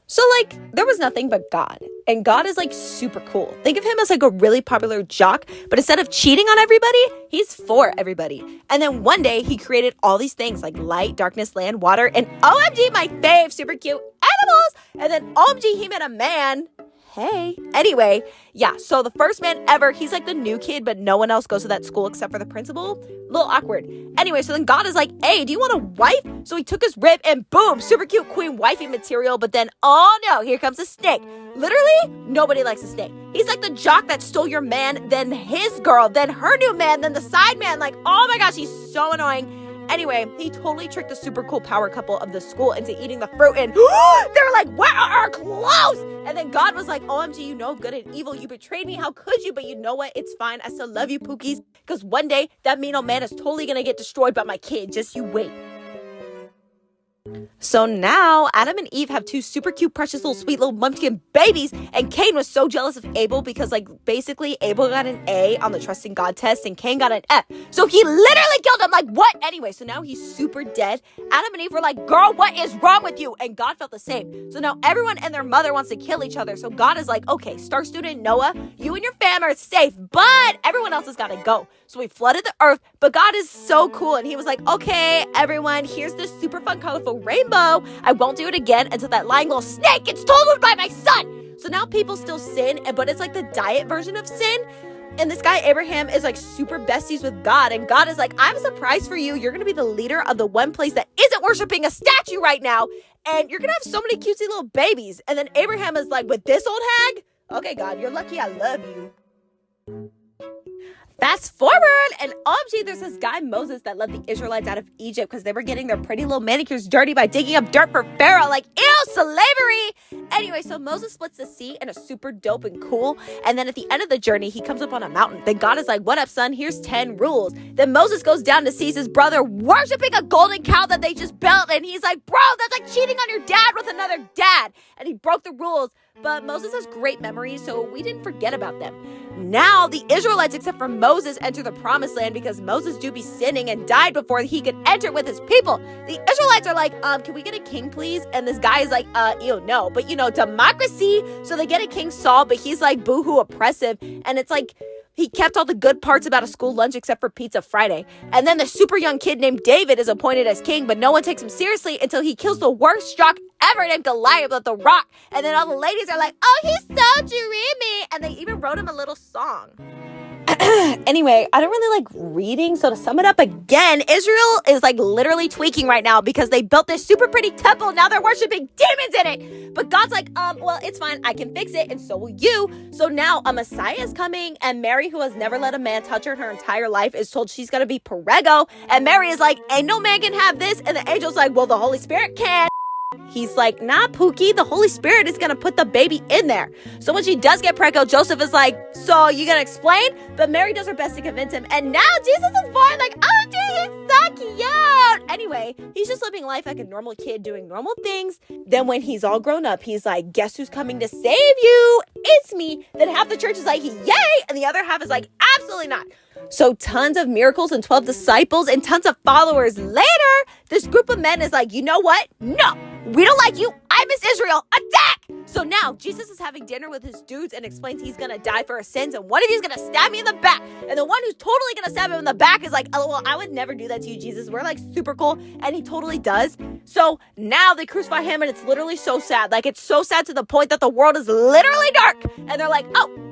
So, there was nothing but God. And God is, super cool. Think of him as, a really popular jock, but instead of cheating on everybody, he's for everybody. And then one day, he created all these things like light, darkness, land, water, and OMG, my fave, super cute animals. And then OMG, he met a man. Hey. Anyway, yeah, so the first man ever, he's the new kid, but no one else goes to that school except for the principal. A little awkward. Anyway, so then God is like, hey, do you want a wife? So he took his rib and boom, super cute queen wifey material. But then, oh no, here comes a snake. Literally, nobody likes a snake. He's like the jock that stole your man, then his girl, then her new man, then the side man. Oh my gosh, he's so annoying. Anyway, he totally tricked the super cool power couple of the school into eating the fruit, and they were like, where are our clothes? And then God was like, OMG, you know good and evil. You betrayed me. How could you? But you know what? It's fine. I still love you, Pookies, because one day that mean old man is totally going to get destroyed by my kid. Just you wait. So now Adam and Eve have two super cute, precious little sweet little munchkin babies. And Cain was so jealous of Abel because basically Abel got an A on the trusting God test and Cain got an F. So he literally killed him. What? Anyway, so now he's super dead. Adam and Eve were like, girl, what is wrong with you? And God felt the same. So now everyone and their mother wants to kill each other. So God is like, okay, star student Noah, you and your fam are safe, but everyone else has got to go. So we flooded the earth, but God is so cool. And he was like, okay, everyone, here's this super fun, colorful rainbow. I won't do it again until that lying little snake gets totaled by my son. So now people still sin, but it's the diet version of sin. And this guy, Abraham, is super besties with God. And God is like, I have a surprise for you. You're going to be the leader of the one place that isn't worshiping a statue right now. And you're going to have so many cutesy little babies. And then Abraham is like, with this old hag? Okay, God, you're lucky I love you. Fast forward, and OMG, there's this guy, Moses, that led the Israelites out of Egypt because they were getting their pretty little manicures dirty by digging up dirt for Pharaoh. Ew, slavery! Anyway, so Moses splits the sea and is super dope and cool. And then at the end of the journey, he comes up on a mountain. Then God is like, what up, son? Here's 10 rules. Then Moses goes down to see his brother worshiping a golden cow that they just built. And he's like, bro, that's cheating on your dad with another dad. And he broke the rules. But Moses has great memories, so we didn't forget about them. Now, the Israelites, except for Moses, enter the promised land because Moses do be sinning and died before he could enter with his people. The Israelites are like, can we get a king, please? And this guy is like, ew, no. But, democracy. So they get a King Saul, but he's boohoo oppressive. And it's he kept all the good parts about a school lunch except for Pizza Friday. And then the super young kid named David is appointed as king, but no one takes him seriously until he kills the worst jock ever named Goliath with the rock. And then all the ladies are like, oh, he's so dreamy. And they even wrote him a little song. Anyway, I don't really like reading. So to sum it up again, Israel is literally tweaking right now because they built this super pretty temple. Now they're worshiping demons in it. But God's like, well, it's fine. I can fix it. And so will you. So now a Messiah is coming. And Mary, who has never let a man touch her in her entire life, is told she's going to be Perego. And Mary is like, ain't no man can have this. And the angel's like, well, the Holy Spirit can. He's like, nah, Pookie, the Holy Spirit is going to put the baby in there. So when she does get pregnant, Joseph is like, so you going to explain? But Mary does her best to convince him. And now Jesus is born oh, dude, he's so cute. Anyway, he's just living life like a normal kid doing normal things. Then when he's all grown up, he's like, guess who's coming to save you? It's me. Then half the church is like, yay. And the other half is like, absolutely not. So tons of miracles and 12 disciples and tons of followers later, this group of men is like, you know what? No, we don't like you. I miss Israel. Attack! So now Jesus is having dinner with his dudes and explains he's going to die for his sins. And one of you is going to stab me in the back. And the one who's totally going to stab him in the back is like, oh, well, I would never do that to you, Jesus. We're super cool. And he totally does. So now they crucify him and it's literally so sad. It's so sad to the point that the world is literally dark. And they're like, oh,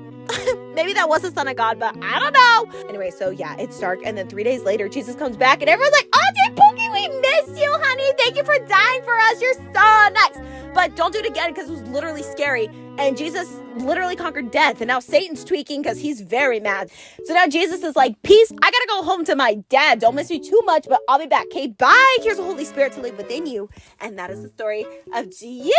maybe that was the Son of God, but I don't know. Anyway, so yeah, it's dark. And then 3 days later, Jesus comes back and everyone's like, oh, dear Pookie, we miss you, honey. Thank you for dying for us. You're so nice. But don't do it again because it was literally scary. And Jesus literally conquered death. And now Satan's tweaking because he's very mad. So now Jesus is like, peace. I got to go home to my dad. Don't miss me too much, but I'll be back. Okay, bye. Here's the Holy Spirit to live within you. And that is the story of Jesus.